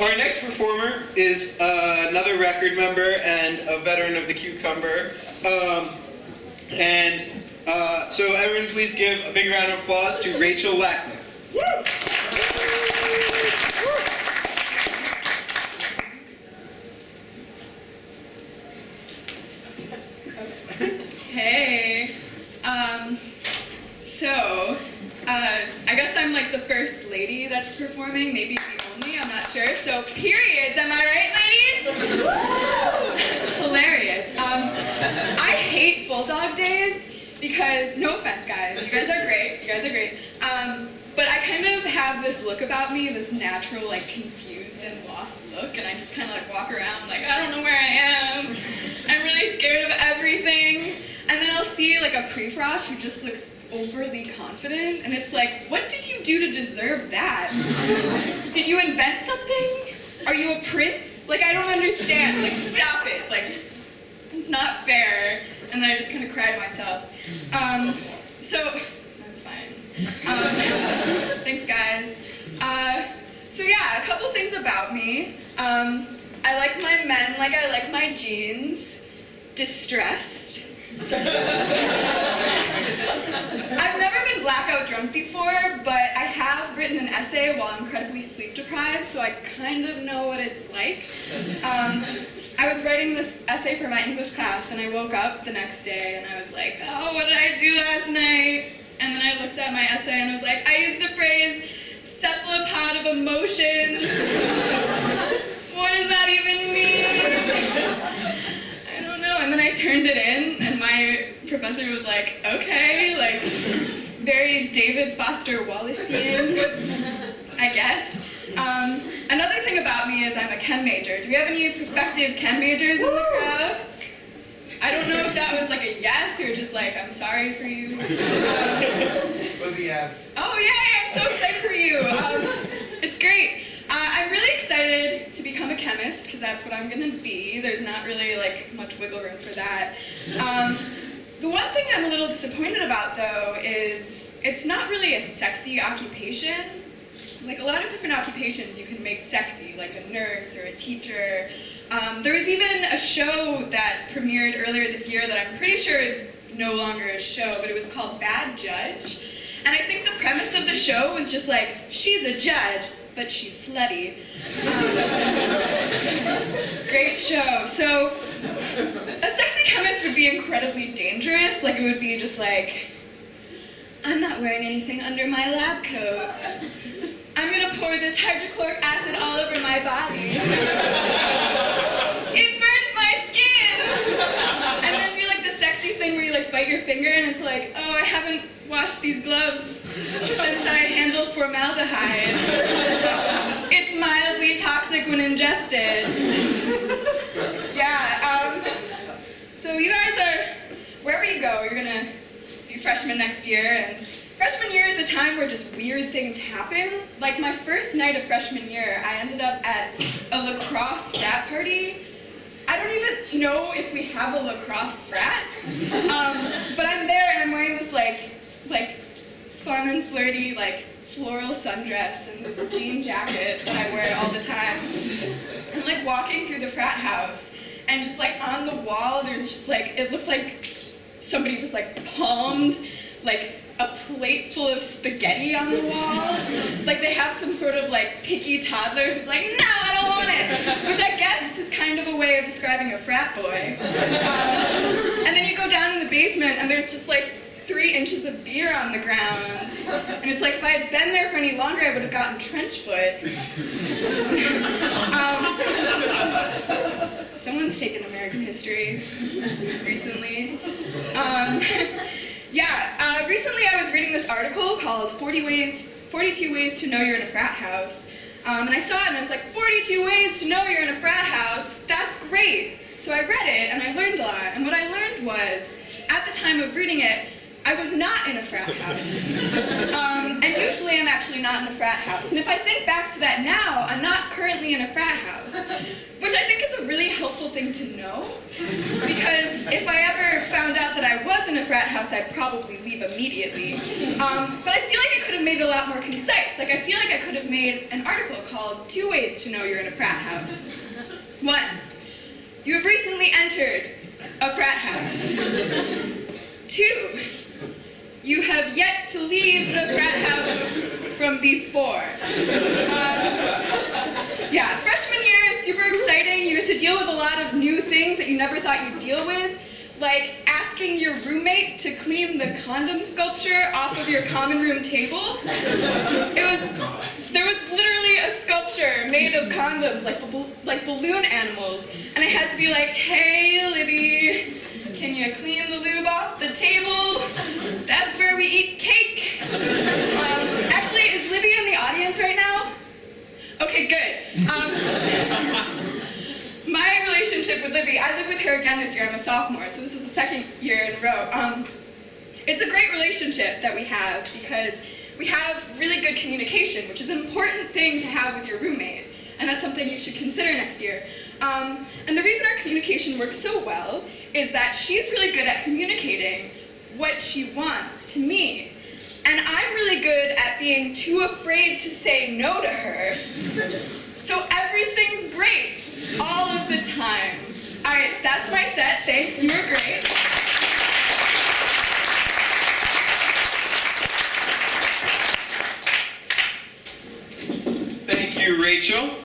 Our next performer is another record member and a veteran of the Cucumber. So everyone please give a big round of applause to Rachel Lackner. Hey. I guess I'm like the first lady that's performing, maybe the only, I'm not sure. So periods, am I right, ladies? Hilarious. I hate Bulldog days because, no offense guys, you guys are great, but I kind of have this look about me, this natural, like, confused and lost look, and I just kind of like walk around like, I don't know where I am. I'm really scared of everything. And then I'll see like a pre-frosh who just looks overly confident, and it's like, what did you do to deserve that? Did you invent something? Are you a prince? Like, I don't understand. Like, stop it. Like, it's not fair. And then I just kind of cried myself. So, that's fine. Thanks, guys. So yeah, a couple things about me. I like my men like I like my jeans. Distressed. I've never been blackout drunk before, but I have written an essay while incredibly sleep deprived, so I kind of know what it's like. I was writing this essay for my English class, and I woke up the next day, and I was like, oh, what did I do last night? And then I looked at my essay, and I was like, I used the phrase, cephalopod of emotions. What does that even mean? I don't know. And then I turned it in, and my professor was like, okay, like, very David Foster Wallacean, I guess. Another thing about me is I'm a chem major. Do we have any prospective chem majors in the crowd? I don't know if that was like a yes or just like, I'm sorry for you. Was a yes. Oh yeah, I'm so excited for you. It's great. I'm really excited to become a chemist because that's what I'm gonna be. There's not really like much wiggle room for that. The one thing I'm a little disappointed about though is it's not really a sexy occupation. Like a lot of different occupations you can make sexy, like a nurse or a teacher. There was even a show that premiered earlier this year that I'm pretty sure is no longer a show, but it was called Bad Judge. And I think the premise of the show was just like, she's a judge, but she's slutty. Great show. So, a sexy chemist would be incredibly dangerous. Like, it would be just like, I'm not wearing anything under my lab coat. I'm gonna pour this hydrochloric acid all over my body. It burns my skin! And then do like the sexy thing where you like bite your finger and it's like, oh, I haven't washed these gloves since I handled formaldehyde. It's mildly toxic when ingested. Yeah, so you guys are, wherever you go, you're gonna be freshmen next year, and freshman year is a time where just weird things happen. Like my first night of freshman year, I ended up at a lacrosse frat party. I don't even know if we have a lacrosse frat, but I'm there and I'm wearing this like fun and flirty like floral sundress and this jean jacket that I wear all the time. I'm like walking through the frat house and just like on the wall there's just like, it looked like somebody just like palmed like a plate full of spaghetti on the wall. Like they have some sort of like picky toddler who's like, no, I don't want it. Which I guess is kind of a way of describing a frat boy. And then you go down in the basement and there's just like 3 inches of beer on the ground. And it's like if I had been there for any longer, I would have gotten trench foot. Someone's taken American history recently. Recently I was reading this article called 42 Ways to Know You're in a Frat House. And I saw it and I was like, 42 ways to know you're in a frat house? That's great. So I read it and I learned a lot. And what I learned was, at the time of reading it, I was not in a frat house. And usually I'm actually not in a frat house. And if I think back to that now, I'm not currently in a frat house. Which I think is a really helpful thing to know. Because if I ever found out that I was was in a frat house, I'd probably leave immediately. But I feel like I could have made it a lot more concise. Like, I feel like I could have made an article called 2 Ways to Know You're in a Frat House. 1, you have recently entered a frat house. 2, you have yet to leave the frat house from before. Yeah, freshman year is super exciting. You get to deal with a lot of new things that you never thought you'd deal with, like asking your roommate to clean the condom sculpture off of your common room table. There was literally a sculpture made of condoms, like balloon animals, and I had to be like, hey, Libby, can you clean the lube off the table? That's where we eat cake. Actually, is Libby in the audience right now? Okay, good. My relationship with Libby, I live with her again this year. I'm a sophomore, so this is the 2nd year in a row. It's a great relationship that we have because we have really good communication, which is an important thing to have with your roommate, and that's something you should consider next year. And the reason our communication works so well is that she's really good at communicating what she wants to me. And I'm really good at being too afraid to say no to her. So everything's great, all of the time. All right, that's my set. Thanks, you were great. Thank you, Rachel.